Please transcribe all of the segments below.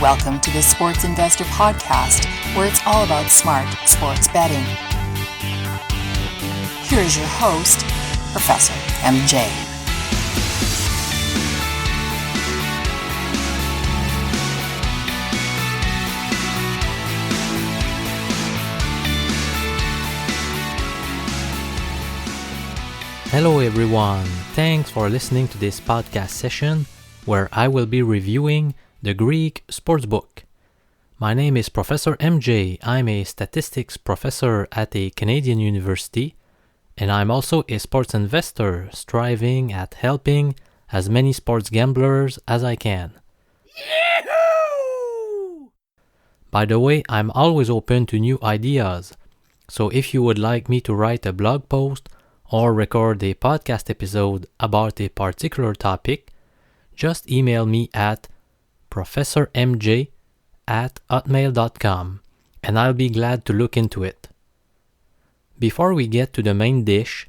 Welcome to the Sports Investor Podcast, where it's all about smart sports betting. Here is your host, Professor MJ. Hello everyone, thanks for listening to this podcast session where I will be reviewing the Greek Sportsbook. My name is Professor MJ. I'm a statistics professor at a Canadian university, and I'm also a sports investor striving at helping as many sports gamblers as I can. Yahoo! By the way, I'm always open to new ideas, so if you would like me to write a blog post or record a podcast episode about a particular topic, just email me at professormj@hotmail.com and I'll be glad to look into it. Before we get to the main dish,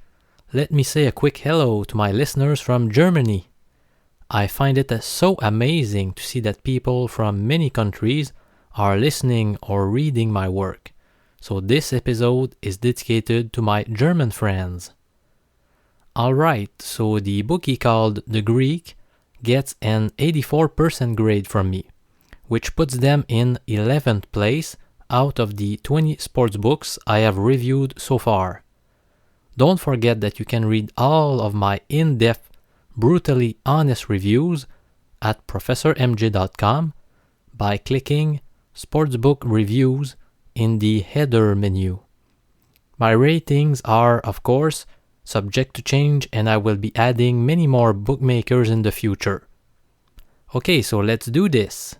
let me say a quick hello to my listeners from Germany. I find it so amazing to see that people from many countries are listening or reading my work. So this episode is dedicated to my German friends. Alright, so the bookie called The Greek gets an 84% grade from me, which puts them in 11th place out of the 20 sportsbooks I have reviewed so far. Don't forget that you can read all of my in-depth, brutally honest reviews at professormj.com by clicking Sportsbook Reviews in the header menu. My ratings are, of course, subject to change, and I will be adding many more bookmakers in the future. Okay, so let's do this.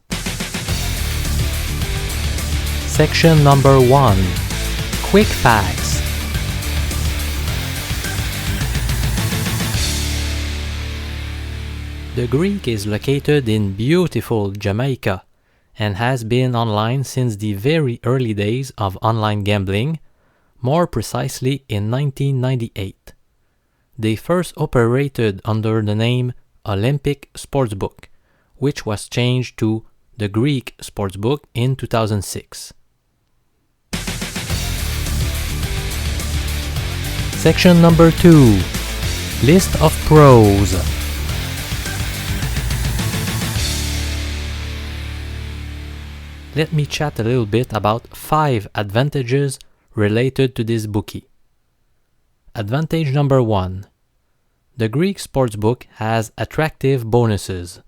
Section number 1. Quick Facts. The Greek is located in beautiful Jamaica and has been online since the very early days of online gambling, more precisely in 1998. They first operated under the name Olympic Sportsbook, which was changed to the Greek Sportsbook in 2006. Section number 2. List of pros. Let me chat a little bit about 5 advantages related to this bookie. Advantage number 1. The Greek Sportsbook has attractive bonuses.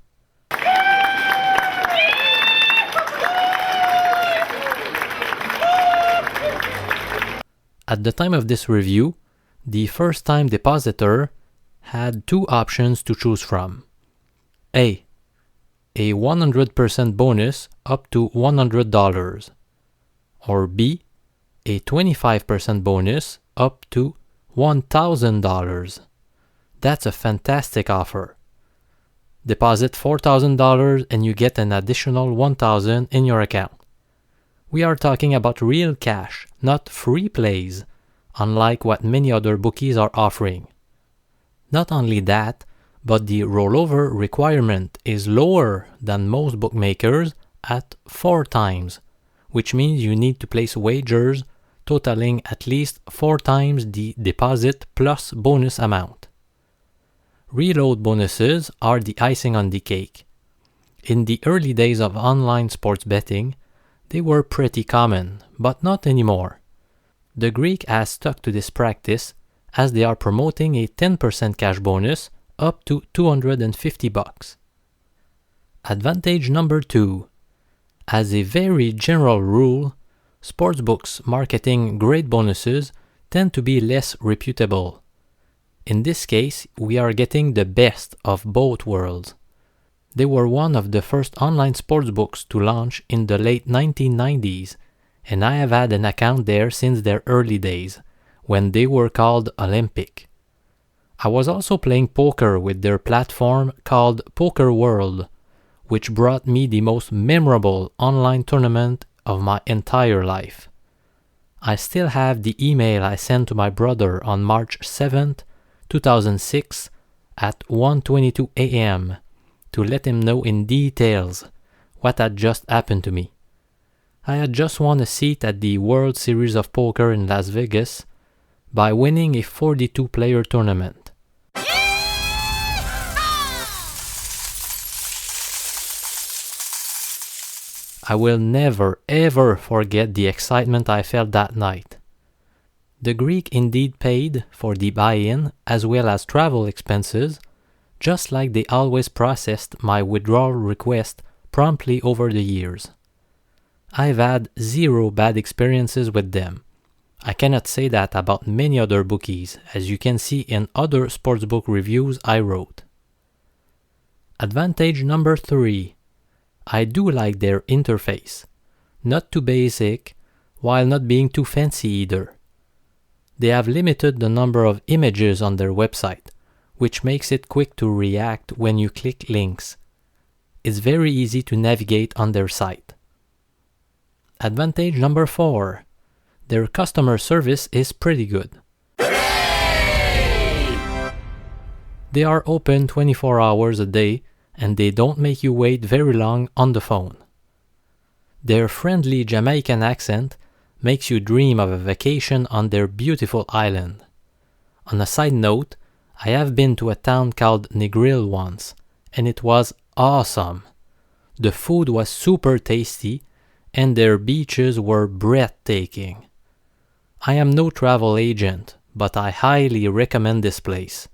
At the time of this review, the first-time depositor had 2 options to choose from. A 100% bonus up to $100, or B, a 25% bonus up to $1,000. That's a fantastic offer. Deposit $4,000 and you get an additional $1,000 in your account. We are talking about real cash, not free plays, unlike what many other bookies are offering. Not only that, but the rollover requirement is lower than most bookmakers at 4 times, which means you need to place wagers totaling at least 4 times the deposit plus bonus amount. Reload bonuses are the icing on the cake. In the early days of online sports betting, they were pretty common, but not anymore. The Greek has stuck to this practice as they are promoting a 10% cash bonus up to $250. Advantage number 2. As a very general rule, sportsbooks marketing great bonuses tend to be less reputable. In this case, we are getting the best of both worlds. They were one of the first online sportsbooks to launch in the late 1990s, and I have had an account there since their early days, when they were called Olympic. I was also playing poker with their platform called Poker World, which brought me the most memorable online tournament of my entire life. I still have the email I sent to my brother on March 7th, 2006 at 1:22 a.m. to let him know in details what had just happened to me. I had just won a seat at the World Series of Poker in Las Vegas by winning a 42-player tournament. I will never ever forget the excitement I felt that night. The Greek indeed paid for the buy-in as well as travel expenses, just like they always processed my withdrawal request promptly over the years. I've had zero bad experiences with them. I cannot say that about many other bookies, as you can see in other sportsbook reviews I wrote. Advantage number 3. I do like their interface. Not too basic, while not being too fancy either. They have limited the number of images on their website, which makes it quick to react when you click links. It's very easy to navigate on their site. Advantage number 4. Their customer service is pretty good. They are open 24 hours a day and they don't make you wait very long on the phone. Their friendly Jamaican accent makes you dream of a vacation on their beautiful island. On a side note, I have been to a town called Negril once, and it was awesome. The food was super tasty, and their beaches were breathtaking. I am no travel agent, but I highly recommend this place.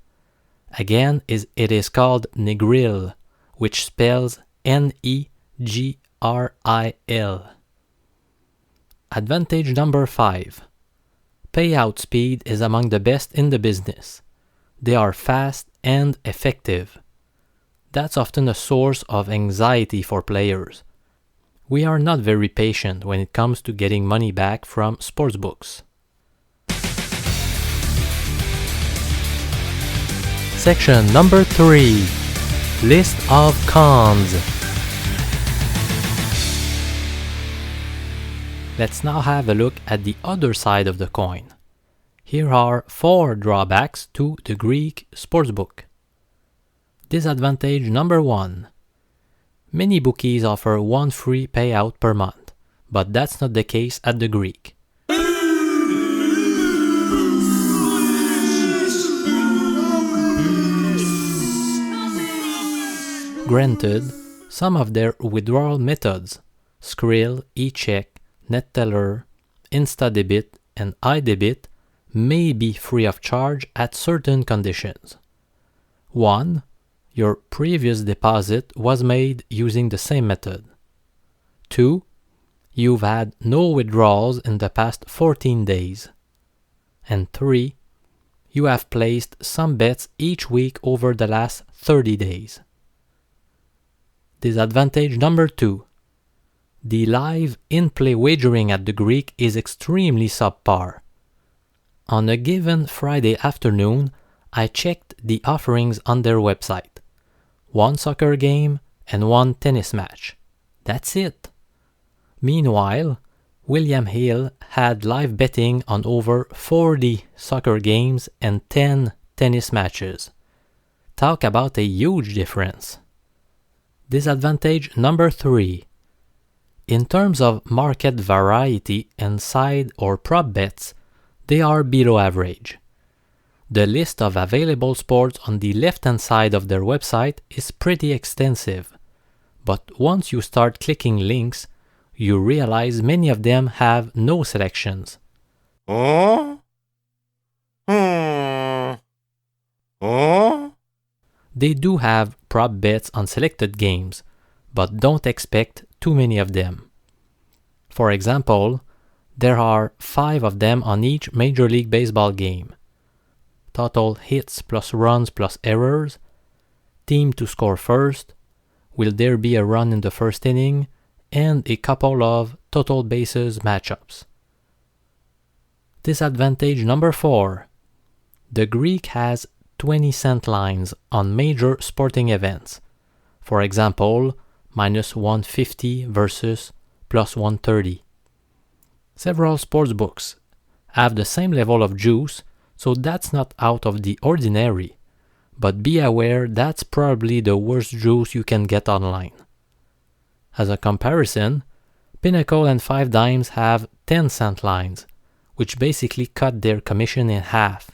Again, it is called Negril, which spells Negril. Advantage number 5. Payout speed is among the best in the business. They are fast and effective. That's often a source of anxiety for players. We are not very patient when it comes to getting money back from sportsbooks. Section number 3. List of cons. Let's now have a look at the other side of the coin. Here are 4 drawbacks to the Greek sportsbook. Disadvantage number 1. Many bookies offer one free payout per month, but that's not the case at the Greek. Granted, some of their withdrawal methods, Skrill, eCheck, NetTeller, InstaDebit, and iDebit, may be free of charge at certain conditions. 1. Your previous deposit was made using the same method. 2. You've had no withdrawals in the past 14 days. And 3. You have placed some bets each week over the last 30 days. Disadvantage number 2. The live in-play wagering at the Greek is extremely subpar. On a given Friday afternoon, I checked the offerings on their website. 1 soccer game and 1 tennis match. That's it. Meanwhile, William Hill had live betting on over 40 soccer games and 10 tennis matches. Talk about a huge difference. Disadvantage number 3. In terms of market variety and side or prop bets, they are below average. The list of available sports on the left-hand side of their website is pretty extensive, but once you start clicking links, you realize many of them have no selections. They do have prop bets on selected games, but don't expect too many of them. For example, there are 5 of them on each Major League Baseball game. Total hits plus runs plus errors, team to score first, will there be a run in the first inning, and a couple of total bases matchups. Disadvantage number 4. The Greek has 20-cent lines on major sporting events. For example, minus 150 versus plus 130. Several sportsbooks have the same level of juice, so that's not out of the ordinary, but be aware that's probably the worst juice you can get online. As a comparison, Pinnacle and 5 Dimes have 10-cent lines, which basically cut their commission in half,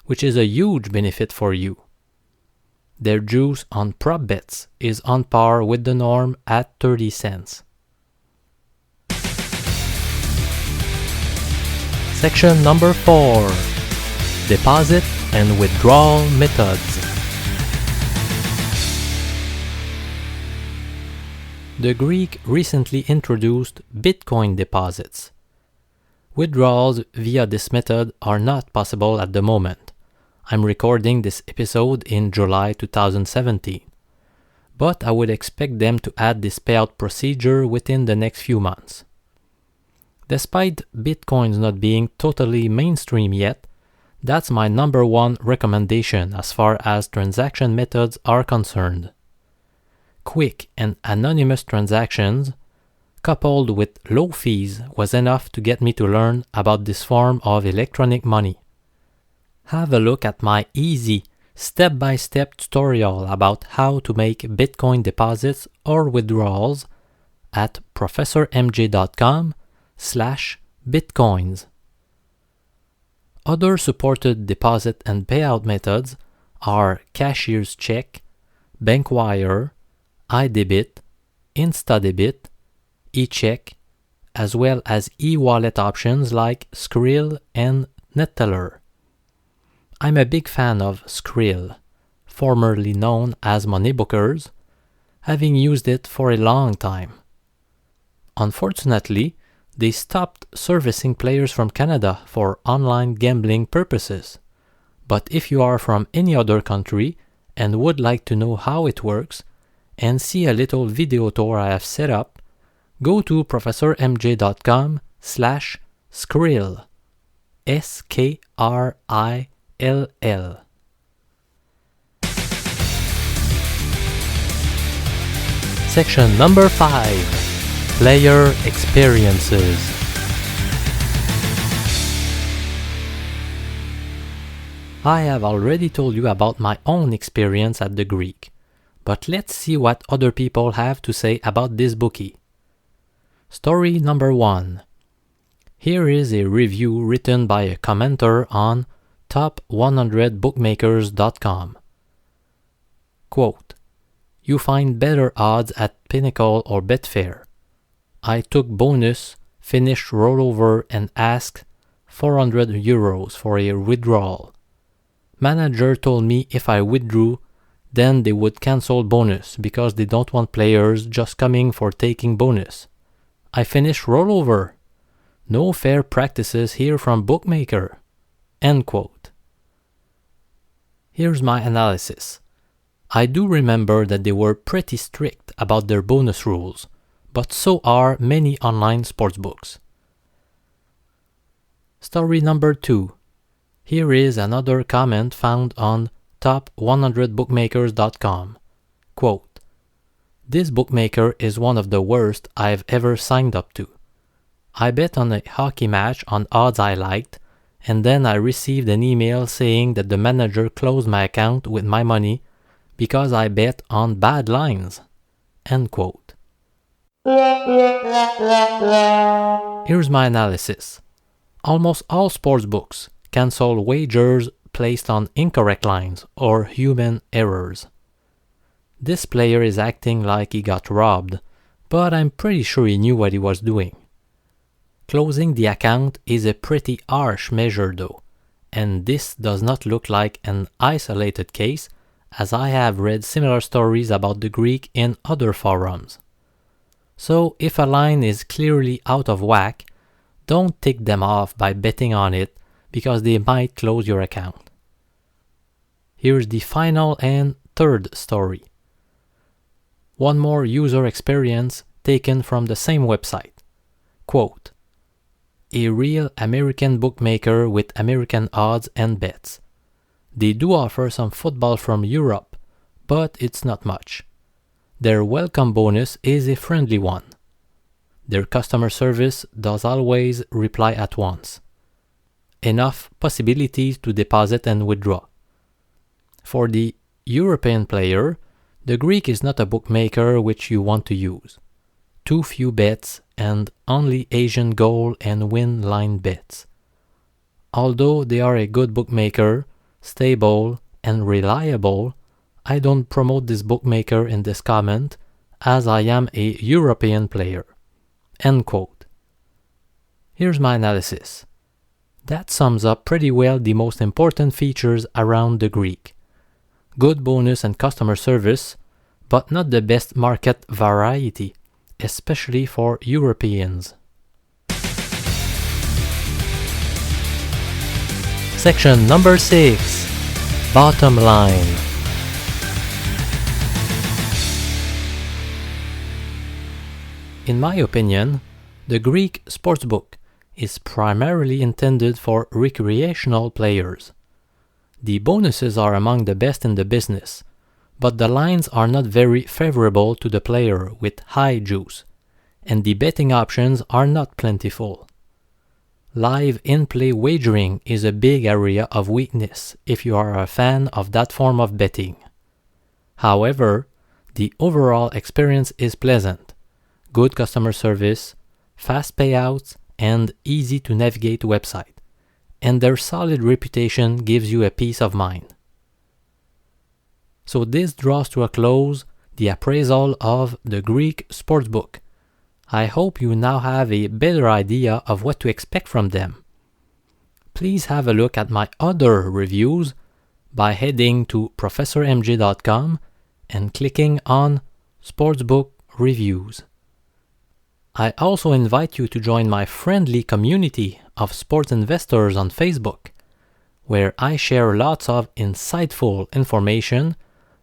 which is a huge benefit for you. Their juice on prop bets is on par with the norm at 30 cents. Section number 4. Deposit and withdrawal methods. The Greek recently introduced Bitcoin deposits. Withdrawals via this method are not possible at the moment. I'm recording this episode in July 2017, but I would expect them to add this payout procedure within the next few months. Despite Bitcoins not being totally mainstream yet, that's my number one recommendation as far as transaction methods are concerned. Quick and anonymous transactions, coupled with low fees, was enough to get me to learn about this form of electronic money. Have a look at my easy, step-by-step tutorial about how to make Bitcoin deposits or withdrawals at professormj.com/bitcoins. Other supported deposit and payout methods are cashier's check, bank wire, iDebit, InstaDebit, eCheck, as well as e-wallet options like Skrill and Neteller. I'm a big fan of Skrill, formerly known as Moneybookers, having used it for a long time. Unfortunately, they stopped servicing players from Canada for online gambling purposes. But if you are from any other country and would like to know how it works and see a little video tour I have set up, go to professormj.com/Skrill, SKRILL. Section number 5. Player experiences. I have already told you about my own experience at the Greek, but let's see what other people have to say about this bookie. Story number 1. Here is a review written by a commenter on top100bookmakers.com. Quote, "You find better odds at Pinnacle or Betfair. I took bonus, finished rollover and asked €400 for a withdrawal. Manager told me if I withdrew, then they would cancel bonus because they don't want players just coming for taking bonus. I finished rollover. No fair practices here from bookmaker." End quote. Here's my analysis. I do remember that they were pretty strict about their bonus rules, but so are many online sportsbooks. Story number 2. Here is another comment found on top100bookmakers.com. Quote, "This bookmaker is one of the worst I've ever signed up to. I bet on a hockey match on odds I liked, and then I received an email saying that the manager closed my account with my money because I bet on bad lines." End quote. Here's my analysis. Almost all sportsbooks cancel wagers placed on incorrect lines or human errors. This player is acting like he got robbed, but I'm pretty sure he knew what he was doing. Closing the account is a pretty harsh measure though, and this does not look like an isolated case, as I have read similar stories about the Greek in other forums. So if a line is clearly out of whack, don't tick them off by betting on it because they might close your account. Here's the final and third story. One more user experience taken from the same website. Quote, "A real American bookmaker with American odds and bets. They do offer some football from Europe, but it's not much. Their welcome bonus is a friendly one. Their customer service does always reply at once. Enough possibilities to deposit and withdraw. For the European player, the Greek is not a bookmaker which you want to use. too few bets and only Asian goal and win line bets. Although they are a good bookmaker, stable, and reliable, I don't promote this bookmaker in this comment as I am a European player." End quote. Here's my analysis. That sums up pretty well the most important features around the Greek. Good bonus and customer service, but not the best market variety, especially for Europeans. Section number 6. Bottom line. In my opinion, the Greek Sportsbook is primarily intended for recreational players. The bonuses are among the best in the business, but the lines are not very favorable to the player with high juice, and the betting options are not plentiful. Live in-play wagering is a big area of weakness if you are a fan of that form of betting. However, the overall experience is pleasant. Good customer service, fast payouts, and easy-to-navigate website, and their solid reputation gives you a peace of mind. So this draws to a close the appraisal of the Greek Sportsbook. I hope you now have a better idea of what to expect from them. Please have a look at my other reviews by heading to professormj.com and clicking on Sportsbook Reviews. I also invite you to join my friendly community of sports investors on Facebook, where I share lots of insightful information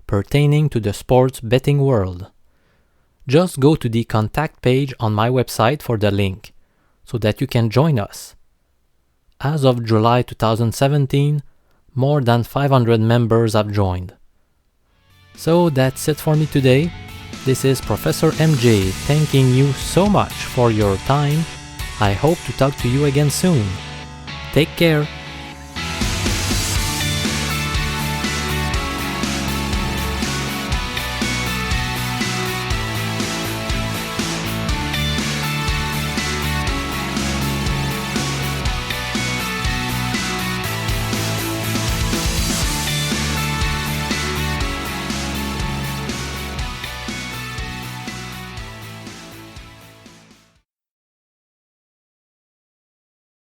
pertaining to the sports betting world. Just go to the contact page on my website for the link, so that you can join us. As of July 2017, more than 500 members have joined. So that's it for me today. This is Professor MJ thanking you so much for your time. I hope to talk to you again soon. Take care.